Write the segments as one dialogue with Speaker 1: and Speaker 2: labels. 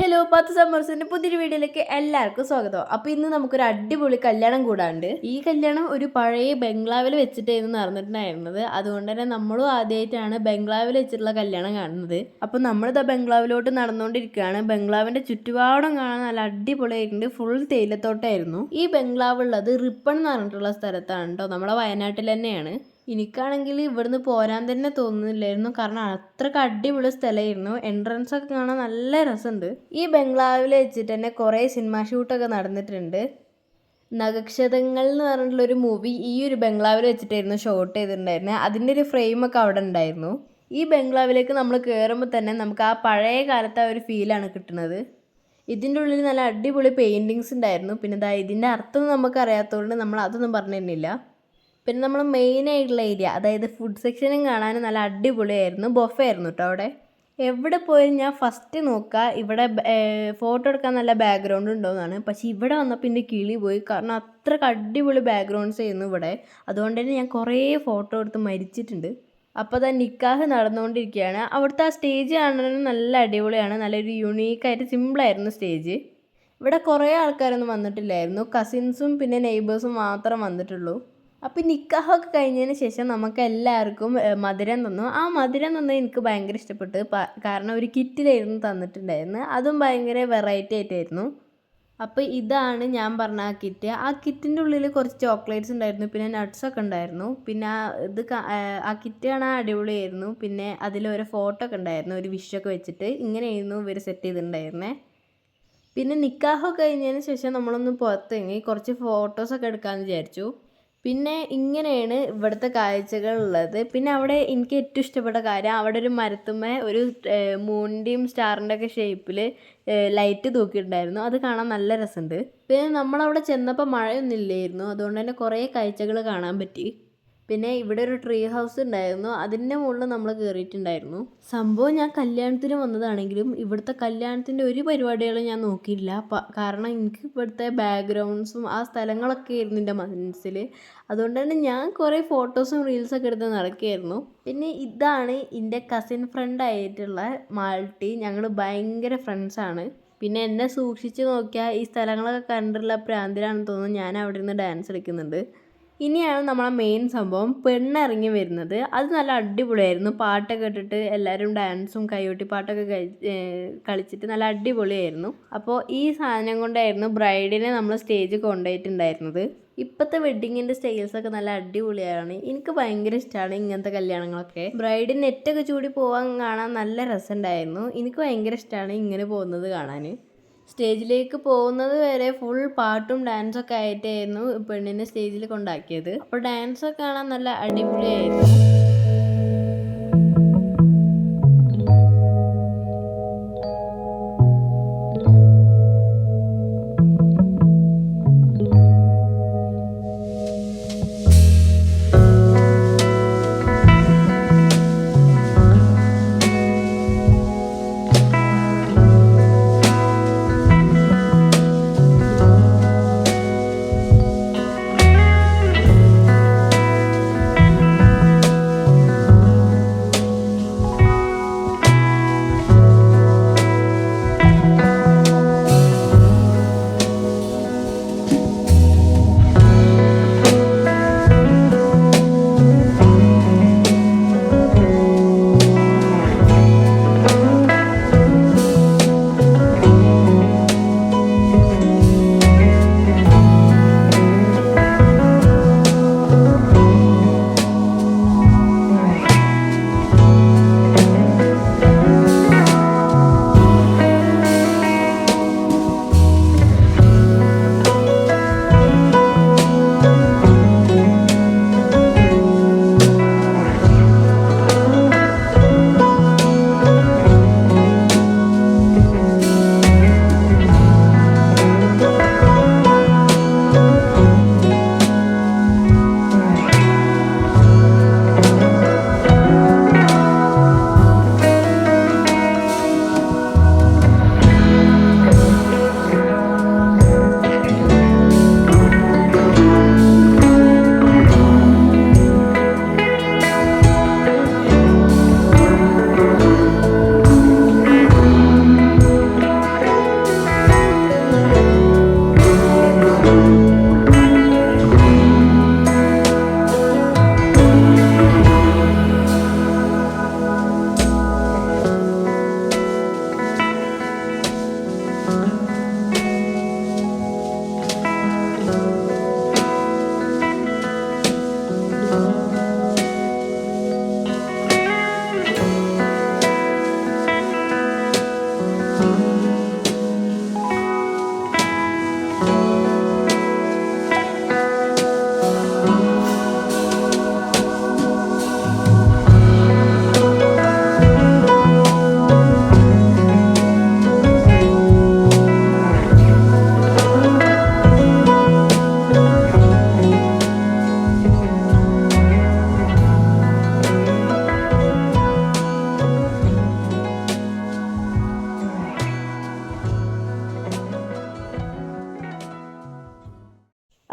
Speaker 1: Hello 10 സമ്മേഴ്സിന്റെ പുതിയൊരു വീഡിയോയിലേക്ക് എല്ലാവർക്കും സ്വാഗതം. അപ്പോൾ ഇന്ന് നമുക്കൊരു അടിപൊളി കല്യാണം കൂടാണ്ട്. ഈ കല്യാണം ഒരു പഴയ ബംഗ്ലാവിൽ വെച്ചിട്ടായിരുന്നു നടന്നിട്ടുണ്ടായിരുന്നത്. അതുകൊണ്ട് തന്നെ നമ്മളും ആദ്യമായിട്ടാണ് ബംഗ്ലാവിൽ വെച്ചിട്ടുള്ള കല്യാണം കാണുന്നത്. അപ്പോൾ നമ്മളിതാ ബംഗ്ലാവിലോട്ട് നടന്നുകൊണ്ടിരിക്കുകയാണ്. ബംഗ്ലാവിന്റെ ചുറ്റുപാടും കാണാൻ നല്ല അടിപൊളിയായിട്ടുണ്ട്. ഫുൾ തേയിലത്തോട്ടായിരുന്നു. ഈ ബംഗ്ലാവ് ഉള്ളത് റിപ്പൺ എന്ന് പറഞ്ഞിട്ടുള്ള സ്ഥലത്താണ് കേട്ടോ. നമ്മളെ വയനാട്ടിൽ തന്നെയാണ്. എനിക്കാണെങ്കിൽ ഇവിടുന്ന് പോരാൻ തന്നെ തോന്നുന്നില്ലായിരുന്നു. കാരണം അത്രയ്ക്ക് അടിപൊളി സ്ഥലമായിരുന്നു. എൻട്രൻസ് ഒക്കെ കാണാൻ നല്ല രസമുണ്ട്. ഈ ബംഗ്ലാവിൽ വെച്ചിട്ട് തന്നെ കുറേ സിനിമ ഷൂട്ടൊക്കെ നടന്നിട്ടുണ്ട്. നഗക്ഷതങ്ങൾ എന്ന് പറഞ്ഞിട്ടുള്ളൊരു മൂവി ഈ ഒരു ബംഗ്ലാവിൽ വെച്ചിട്ടായിരുന്നു ഷൂട്ട് ചെയ്തിട്ടുണ്ടായിരുന്നത്. അതിൻ്റെ ഒരു ഫ്രെയിമൊക്കെ അവിടെ ഉണ്ടായിരുന്നു. ഈ ബംഗ്ലാവിലേക്ക് നമ്മൾ കയറുമ്പോൾ തന്നെ നമുക്ക് ആ പഴയ കാലത്തെ ഒരു ഫീലാണ് കിട്ടുന്നത്. ഇതിൻ്റെ ഉള്ളിൽ നല്ല അടിപൊളി പെയിൻറ്റിങ്സ് ഉണ്ടായിരുന്നു. പിന്നെ ഇതിൻ്റെ അർത്ഥം നമുക്ക് അറിയാത്തതുകൊണ്ട് നമ്മൾ അതൊന്നും പറഞ്ഞിരുന്നില്ല. പിന്നെ നമ്മൾ മെയിനായിട്ടുള്ള ഏരിയ, അതായത് ഫുഡ് സെക്ഷനും കാണാൻ നല്ല അടിപൊളിയായിരുന്നു. ബൊഫേ ആയിരുന്നു കേട്ടോ അവിടെ. എവിടെ പോയാലും ഞാൻ ഫസ്റ്റ് നോക്കുക ഇവിടെ ഫോട്ടോ എടുക്കാൻ നല്ല ബാക്ക്ഗ്രൗണ്ട് ഉണ്ടോയെന്നാണ്. പക്ഷേ ഇവിടെ വന്നപ്പോൾ എൻ്റെ കിളി പോയി. കാരണം അത്രയ്ക്ക് അടിപൊളി ബാക്ക്ഗ്രൗണ്ട്സ് ആയിരുന്നു ഇവിടെ. അതുകൊണ്ട് തന്നെ ഞാൻ കുറേ ഫോട്ടോ എടുത്ത് മരിച്ചിട്ടുണ്ട്. അപ്പോൾ നിക്കാഹ് നടന്നുകൊണ്ടിരിക്കുകയാണ്. അവിടുത്തെ ആ സ്റ്റേജ് കാണാൻ നല്ല അടിപൊളിയാണ്. നല്ലൊരു യുണീക്കായിട്ട് സിമ്പിളായിരുന്നു സ്റ്റേജ്. ഇവിടെ കുറേ ആൾക്കാരൊന്നും വന്നിട്ടില്ലായിരുന്നു. കസിൻസും പിന്നെ നെയ്ബേഴ്സും മാത്രം വന്നിട്ടുള്ളൂ. അപ്പോൾ നിക്കാഹൊക്കെ കഴിഞ്ഞതിന് ശേഷം നമുക്ക് എല്ലാവർക്കും മധുരം തന്നു. ആ മധുരം തന്നത് എനിക്ക് ഭയങ്കര ഇഷ്ടപ്പെട്ടു. കാരണം ഒരു കിറ്റിലായിരുന്നു തന്നിട്ടുണ്ടായിരുന്നു. അതും ഭയങ്കര വെറൈറ്റി ആയിട്ടായിരുന്നു. അപ്പോൾ ഇതാണ് ഞാൻ പറഞ്ഞ ആ കിറ്റ്. ആ കിറ്റിൻ്റെ ഉള്ളിൽ കുറച്ച് ചോക്ലേറ്റ്സ് ഉണ്ടായിരുന്നു. പിന്നെ നട്ട്സൊക്കെ ഉണ്ടായിരുന്നു. പിന്നെ ആ കിറ്റ് കാണാൻ അടിപൊളിയായിരുന്നു. പിന്നെ അതിലൊരു ഫോട്ടോ ഒക്കെ ഉണ്ടായിരുന്നു, ഒരു വിഷൊക്കെ വെച്ചിട്ട്. ഇങ്ങനെയായിരുന്നു ഇവർ സെറ്റ് ചെയ്തിട്ടുണ്ടായിരുന്നത്. പിന്നെ നിക്കാഹൊക്കെ കഴിഞ്ഞതിന് ശേഷം നമ്മളൊന്ന് പുറത്തിറങ്ങി കുറച്ച് ഫോട്ടോസൊക്കെ എടുക്കാമെന്ന് വിചാരിച്ചു. പിന്നെ ഇങ്ങനെയാണ് ഇവിടുത്തെ കാഴ്ചകളുള്ളത്. പിന്നെ അവിടെ എനിക്ക് ഏറ്റവും ഇഷ്ടപ്പെട്ട കാര്യം, അവിടെ ഒരു മരത്തുമ്മേ ഒരു മൂണിൻ്റെയും സ്റ്റാറിൻ്റെ ഒക്കെ ഷേപ്പിൽ ലൈറ്റ് തൂക്കിയിട്ടുണ്ടായിരുന്നു. അത് കാണാൻ നല്ല രസമുണ്ട്. പിന്നെ നമ്മളവിടെ ചെന്നപ്പോൾ മഴയൊന്നും ഇല്ലായിരുന്നു. അതുകൊണ്ട് തന്നെ കുറേ കാഴ്ചകൾ കാണാൻ പറ്റി. പിന്നെ ഇവിടെ ഒരു ട്രീ ഹൗസ് ഉണ്ടായിരുന്നു. അതിൻ്റെ മുകളിൽ നമ്മൾ കയറിയിട്ടുണ്ടായിരുന്നു. സംഭവം ഞാൻ കല്യാണത്തിന് വന്നതാണെങ്കിലും ഇവിടുത്തെ കല്യാണത്തിൻ്റെ ഒരു പരിപാടികളും ഞാൻ നോക്കിയില്ല. കാരണം എനിക്ക് ഇവിടുത്തെ ബാക്ക്ഗ്രൗണ്ട്സും ആ സ്ഥലങ്ങളൊക്കെ ആയിരുന്നു എൻ്റെ മനസ്സിൽ. അതുകൊണ്ട് തന്നെ ഞാൻ കുറേ ഫോട്ടോസും റീൽസൊക്കെ എടുത്ത് നടക്കുകയായിരുന്നു. പിന്നെ ഇതാണ് എൻ്റെ കസിൻ ഫ്രണ്ട് ആയിട്ടുള്ള മാൾട്ടി. ഞങ്ങൾ ഭയങ്കര ഫ്രണ്ട്സാണ്. പിന്നെ എന്നെ സൂക്ഷിച്ച് നോക്കിയാൽ ഈ സ്ഥലങ്ങളൊക്കെ കണ്ടിട്ടുള്ള പ്രാന്തിലാണെന്ന് തോന്നുന്നു. ഞാൻ അവിടെ നിന്ന് ഡാൻസ് കളിക്കുന്നുണ്ട്. ഇനിയാണ് നമ്മളെ മെയിൻ സംഭവം, പെണ്ണിറങ്ങി വരുന്നത്. അത് നല്ല അടിപൊളിയായിരുന്നു. പാട്ടൊക്കെ ഇട്ടിട്ട് എല്ലാവരും ഡാൻസും കൈകൊട്ടി പാട്ടൊക്കെ കളിച്ചിട്ട് നല്ല അടിപൊളിയായിരുന്നു. അപ്പോൾ ഈ സാധനം കൊണ്ടായിരുന്നു ബ്രൈഡിനെ നമ്മൾ സ്റ്റേജിൽ കൊണ്ടുപോയിട്ടുണ്ടായിരുന്നത്. ഇപ്പോഴത്തെ വെഡ്ഡിങ്ങിൻ്റെ സ്റ്റൈൽസൊക്കെ നല്ല അടിപൊളിയാണ്. എനിക്ക് ഭയങ്കര ഇഷ്ടമാണ് ഇങ്ങനത്തെ കല്യാണങ്ങളൊക്കെ. ബ്രൈഡിന് നെറ്റൊക്കെ ചൂടി പോകാൻ കാണാൻ നല്ല രസമുണ്ടായിരുന്നു. എനിക്ക് ഭയങ്കര ഇഷ്ടമാണ് ഇങ്ങനെ പോകുന്നത് കാണാൻ. സ്റ്റേജിലേക്ക് പോകുന്നത് വരെ ഫുൾ പാട്ടും ഡാൻസൊക്കെ ആയിട്ടായിരുന്നു പെണ്ണിനെ സ്റ്റേജിൽ കൊണ്ടാക്കിയത്. അപ്പോൾ ഡാൻസൊക്കെ കാണാൻ നല്ല അടിപൊളിയായിരുന്നു.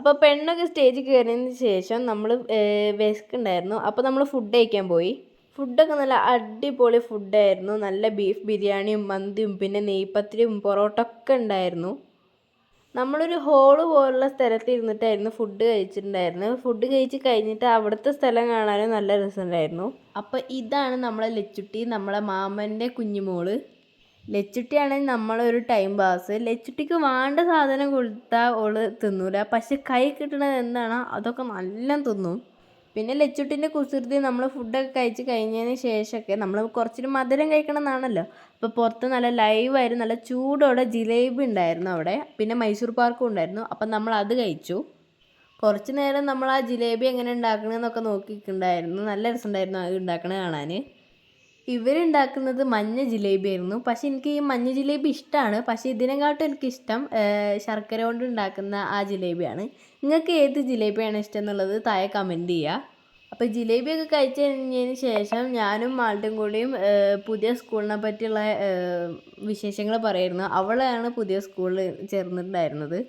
Speaker 1: അപ്പോൾ പെണ്ണൊക്കെ സ്റ്റേജിൽ കയറിയതിന് ശേഷം നമ്മൾ വിശക്കുണ്ടായിരുന്നു. അപ്പോൾ നമ്മൾ ഫുഡ് കഴിക്കാൻ പോയി. ഫുഡൊക്കെ നല്ല അടിപൊളി ഫുഡായിരുന്നു. നല്ല ബീഫ് ബിരിയാണിയും മന്തിയും പിന്നെ നെയ്പത്തിരിയും പൊറോട്ട ഒക്കെ ഉണ്ടായിരുന്നു. നമ്മളൊരു ഹോള് പോലുള്ള സ്ഥലത്ത് ഇരുന്നിട്ടായിരുന്നു ഫുഡ് കഴിച്ചിട്ടുണ്ടായിരുന്നത്. ഫുഡ് കഴിച്ച് കഴിഞ്ഞിട്ട് അവിടുത്തെ സ്ഥലം കാണാനും നല്ല രസമുണ്ടായിരുന്നു. അപ്പോൾ ഇതാണ് നമ്മളെ ലച്ചുട്ടി, നമ്മളെ മാമൻ്റെ കുഞ്ഞുമോള്. ലച്ചുട്ടിയാണെങ്കിൽ നമ്മളൊരു ടൈം പാസ്. ലച്ചുട്ടിക്ക് വേണ്ട സാധനം കൊടുത്താൽ ഓള് തിന്നൂല, പക്ഷെ കൈ കിട്ടണത് എന്താണോ അതൊക്കെ നല്ല തിന്നും. പിന്നെ ലച്ചുട്ടിൻ്റെ കുസൃതി നമ്മൾ ഫുഡൊക്കെ കഴിച്ച് കഴിഞ്ഞതിന് ശേഷമൊക്കെ നമ്മൾ കുറച്ചൊരു മധുരം കഴിക്കണം എന്നാണല്ലോ. അപ്പോൾ പുറത്ത് നല്ല ലൈവായിരുന്നു, നല്ല ചൂടോടെ ജിലേബി ഉണ്ടായിരുന്നു അവിടെ. പിന്നെ മൈസൂർ പാർക്കും ഉണ്ടായിരുന്നു. അപ്പം നമ്മൾ അത് കഴിച്ചു. കുറച്ച് നേരം നമ്മൾ ആ ജിലേബി എങ്ങനെ ഉണ്ടാക്കണമെന്നൊക്കെ നോക്കിയിട്ടുണ്ടായിരുന്നു. നല്ല രസമുണ്ടായിരുന്നു അത് ഉണ്ടാക്കണത് കാണാൻ. ഇവരുണ്ടാക്കുന്നത് മഞ്ഞ ജിലേബി ആയിരുന്നു. പക്ഷേ എനിക്ക് ഈ മഞ്ഞ ജിലേബി ഇഷ്ടമാണ്. പക്ഷേ ഇതിനെക്കാട്ടും എനിക്കിഷ്ടം ശർക്കര കൊണ്ട് ഉണ്ടാക്കുന്ന ആ ജിലേബിയാണ്. നിങ്ങൾക്ക് ഏത് ജിലേബിയാണ് ഇഷ്ടം എന്നുള്ളത് താഴെ കമൻറ്റ് ചെയ്യുക. അപ്പോൾ ജിലേബിയൊക്കെ കഴിച്ച് കഴിഞ്ഞതിന് ശേഷം ഞാനും മാൾട്ടും കൂടിയും പുതിയ സ്കൂളിനെ പറ്റിയുള്ള വിശേഷങ്ങൾ പറയായിരുന്നു. അവളാണ് പുതിയ സ്കൂളിൽ ചേർന്നിട്ടുണ്ടായിരുന്നത്.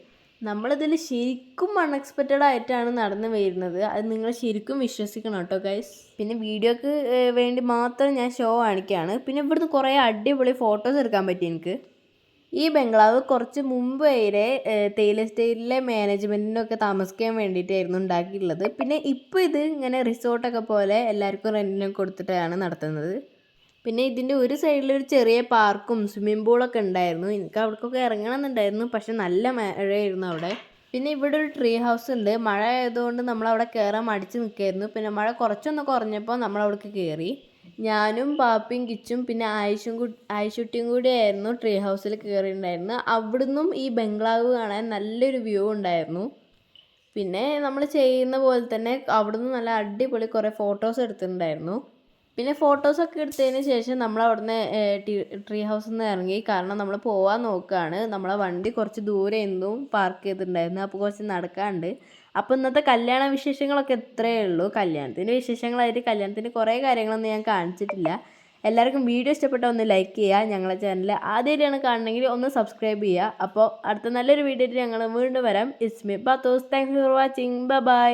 Speaker 1: നമ്മളിതിൽ ശരിക്കും അൺഎക്സ്പെക്റ്റഡ് ആയിട്ടാണ് നടന്നു വരുന്നത്. അത് നിങ്ങൾ ശരിക്കും വിശ്വസിക്കണം കേട്ടോ ഗൈസ്. പിന്നെ വീഡിയോക്ക് വേണ്ടി മാത്രം ഞാൻ ഷോ കാണിക്കുകയാണ്. പിന്നെ ഇവിടുന്ന് കുറേ അടിപൊളി ഫോട്ടോസ് എടുക്കാൻ പറ്റി എനിക്ക്. ഈ ബംഗ്ലാവ് കുറച്ച് മുമ്പ് വരെ തേയില എസ്റ്റേറ്റിലെ മാനേജ്മെൻറ്റിനൊക്കെ താമസിക്കാൻ വേണ്ടിയിട്ടായിരുന്നു ഉണ്ടാക്കിയിട്ടുള്ളത്. പിന്നെ ഇപ്പോൾ ഇത് ഇങ്ങനെ റിസോർട്ടൊക്കെ പോലെ എല്ലാവർക്കും റെൻറ്റിനൊക്കെ കൊടുത്തിട്ടാണ് നടത്തുന്നത്. പിന്നെ ഇതിൻ്റെ ഒരു സൈഡിൽ ഒരു ചെറിയ പാർക്കും സ്വിമ്മിംഗ് പൂളൊക്കെ ഉണ്ടായിരുന്നു. എനിക്ക് അവിടേക്കൊക്കെ ഇറങ്ങണം എന്നുണ്ടായിരുന്നു, പക്ഷെ നല്ല മഴയായിരുന്നു അവിടെ. പിന്നെ ഇവിടെ ഒരു ട്രീ ഹൗസ് ഉണ്ട്. മഴ ആയതുകൊണ്ട് നമ്മളവിടെ കയറാൻ മടിച്ച് നിൽക്കുകയായിരുന്നു. പിന്നെ മഴ കുറച്ചൊന്ന് കുറഞ്ഞപ്പോൾ നമ്മളവിടേക്ക് കയറി. ഞാനും പാപ്പിയും കിച്ചും പിന്നെ ആയിഷുട്ടിയും കൂടിയായിരുന്നു ട്രീ ഹൗസിൽ കയറിയിട്ടുണ്ടായിരുന്നത്. അവിടുന്നും ഈ ബംഗ്ലാവ് കാണാൻ നല്ലൊരു വ്യൂ ഉണ്ടായിരുന്നു. പിന്നെ നമ്മൾ ചെയ്യുന്ന പോലെ തന്നെ അവിടുന്ന് നല്ല അടിപൊളി കുറേ ഫോട്ടോസ് എടുത്തിട്ടുണ്ടായിരുന്നു. പിന്നെ ഫോട്ടോസൊക്കെ എടുത്തതിന് ശേഷം നമ്മൾ അവിടുന്ന് ട്രീ ഹൗസിൽ നിന്ന് ഇറങ്ങി. കാരണം നമ്മൾ പോകാൻ നോക്കുകയാണ്. നമ്മളെ വണ്ടി കുറച്ച് ദൂരെ എന്നും പാർക്ക് ചെയ്തിട്ടുണ്ടായിരുന്നു. അപ്പോൾ കുറച്ച് നടക്കാനുണ്ട്. അപ്പോൾ ഇന്നത്തെ കല്യാണ വിശേഷങ്ങളൊക്കെ ഇത്രയേ ഉള്ളൂ. കല്യാണത്തിൻ്റെ വിശേഷങ്ങളായിട്ട് കല്യാണത്തിൻ്റെ കുറേ കാര്യങ്ങളൊന്നും ഞാൻ കാണിച്ചിട്ടില്ല. എല്ലാവർക്കും വീഡിയോ ഇഷ്ടപ്പെട്ടാൽ ഒന്ന് ലൈക്ക് ചെയ്യുക. ഞങ്ങളെ ചാനൽ ആദ്യമായിട്ടാണ് കാണണമെങ്കിൽ ഒന്ന് സബ്സ്ക്രൈബ് ചെയ്യുക. അപ്പോൾ അടുത്ത നല്ലൊരു വീഡിയോയിൽ ഞങ്ങൾ വീണ്ടും വരാം. It's me Pathos. Thanks for watching. By.